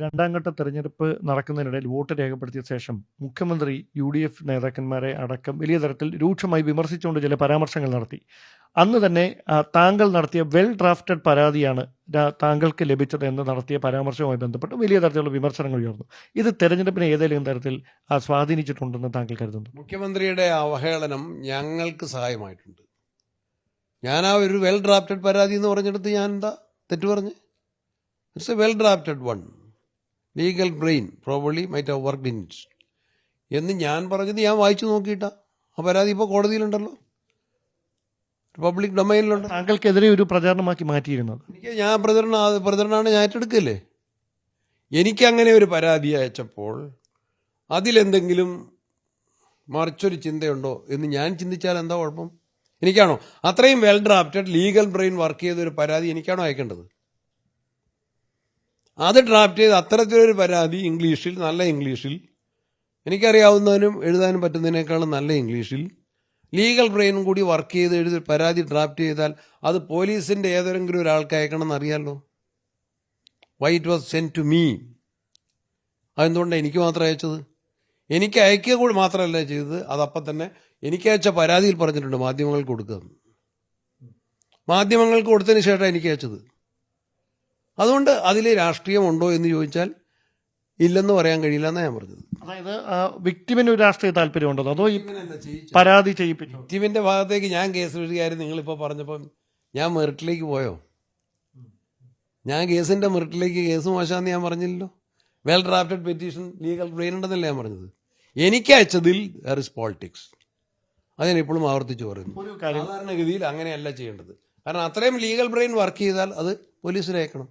രണ്ടാം ഘട്ട തെരഞ്ഞെടുപ്പ് നടക്കുന്നതിനിടയിൽ വോട്ട് രേഖപ്പെടുത്തിയ ശേഷം മുഖ്യമന്ത്രി UDF നേതാക്കന്മാരെ അടക്കം വലിയ തരത്തിൽ രൂക്ഷമായി വിമർശിച്ചുകൊണ്ട് ചില പരാമർശങ്ങൾ നടത്തി. അന്ന് തന്നെ താങ്കൾ നടത്തിയ വെൽ ഡ്രാഫ്റ്റഡ് പരാതിയാണ് താങ്കൾക്ക് ലഭിച്ചത് എന്ന് നടത്തിയ പരാമർശവുമായി ബന്ധപ്പെട്ട് വലിയ തരത്തിലുള്ള വിമർശനങ്ങൾ ഉയർന്നു. ഇത് തെരഞ്ഞെടുപ്പിനെ ഏതെങ്കിലും തരത്തിൽ സ്വാധീനിച്ചിട്ടുണ്ടെന്ന് താങ്കൾ കരുതുന്നു? മുഖ്യമന്ത്രിയുടെ അവഹേളനം ഞങ്ങൾക്ക് സഹായമായിട്ടുണ്ട്. ഞാൻ ആ ഒരു വെൽ ഡ്രാഫ്റ്റഡ് പരാതി എന്ന് പറഞ്ഞെടുത്ത് ഞാൻ എന്താ തെറ്റ് പറഞ്ഞ്? It's A well drafted one. Legal brain probably might have worked in it എന്ന് ഞാൻ പറഞ്ഞത് ഞാൻ വായിച്ചു നോക്കിയിട്ടാ. ആ പരാതി ഇപ്പോൾ കോടതിയിലുണ്ടല്ലോ, പബ്ലിക് ഡൊമൈനിലുണ്ട്. താങ്കൾക്കെതിരെ ഒരു പ്രചാരണമാക്കി മാറ്റിയിരുന്നത് ഞാൻ പ്രചരണമാണ് ഞാൻ ഏറ്റെടുക്കല്ലേ. എനിക്കങ്ങനെ ഒരു പരാതി അയച്ചപ്പോൾ അതിലെന്തെങ്കിലും മറിച്ചൊരു ചിന്തയുണ്ടോ എന്ന് ഞാൻ ചിന്തിച്ചാൽ എന്താ കുഴപ്പം? എനിക്കാണോ അത്രയും well drafted legal brain work ചെയ്തൊരു പരാതി എനിക്കാണോ അയക്കേണ്ടത്? അത് ഡ്രാഫ്റ്റ് ചെയ്ത് അത്തരത്തിലൊരു പരാതി ഇംഗ്ലീഷിൽ, നല്ല ഇംഗ്ലീഷിൽ, എനിക്കറിയാവുന്നതിനും എഴുതാനും പറ്റുന്നതിനേക്കാളും നല്ല ഇംഗ്ലീഷിൽ ലീഗൽ ബ്രെയിനും കൂടി വർക്ക് ചെയ്ത് എഴുതി പരാതി ഡ്രാഫ്റ്റ് ചെയ്താൽ അത് പോലീസിൻ്റെ ഏതെങ്കിലും ഒരാൾക്ക് അയക്കണം എന്നറിയാമല്ലോ. Why it was sent to me. അതെന്തുകൊണ്ടാണ് എനിക്ക് മാത്രം അയച്ചത്? എനിക്ക് അയക്കുക കൂടി മാത്രമല്ല ചെയ്തത്, അതപ്പം തന്നെ എനിക്ക് അയച്ച പരാതിയിൽ പറഞ്ഞിട്ടുണ്ട് മാധ്യമങ്ങൾക്ക് കൊടുക്കുക. മാധ്യമങ്ങൾക്ക് കൊടുത്തതിന് ശേഷം എനിക്ക് അയച്ചത്. അതുകൊണ്ട് അതിൽ രാഷ്ട്രീയമുണ്ടോ എന്ന് ചോദിച്ചാൽ ഇല്ലെന്ന് പറയാൻ കഴിയില്ല എന്നാണ് ഞാൻ പറഞ്ഞത്. അതായത് വിക്ടിമിന് ഒരു രാഷ്ട്രീയ താല്പര്യമുണ്ടോ അതോ പരാതി ചെയ്യിപ്പിച്ചു? വിക്ടിമിന്റെ ഭാഗത്തേക്ക് ഞാൻ കേസ് എഴുതുകയായിരുന്നു. നിങ്ങളിപ്പോൾ പറഞ്ഞപ്പം ഞാൻ മെറിറ്റിലേക്ക് പോയോ? ഞാൻ കേസിന്റെ മെറിറ്റിലേക്ക് കേസ് മോശമാണെന്ന് ഞാൻ പറഞ്ഞില്ലല്ലോ. Well drafted petition legal brain ഉണ്ടെന്നല്ലേ ഞാൻ പറഞ്ഞത്. എനിക്ക് അയച്ചതിൽ ദർ ഇസ് പോളിറ്റിക്സ്. അത് ഞാൻ ഇപ്പോഴും ആവർത്തിച്ച് പറയുന്നു. സാധാരണഗതിയിൽ അങ്ങനെയല്ല ചെയ്യേണ്ടത്. കാരണം അത്രയും ലീഗൽ ബ്രെയിൻ വർക്ക് ചെയ്താൽ അത് പോലീസിന് അയക്കണം.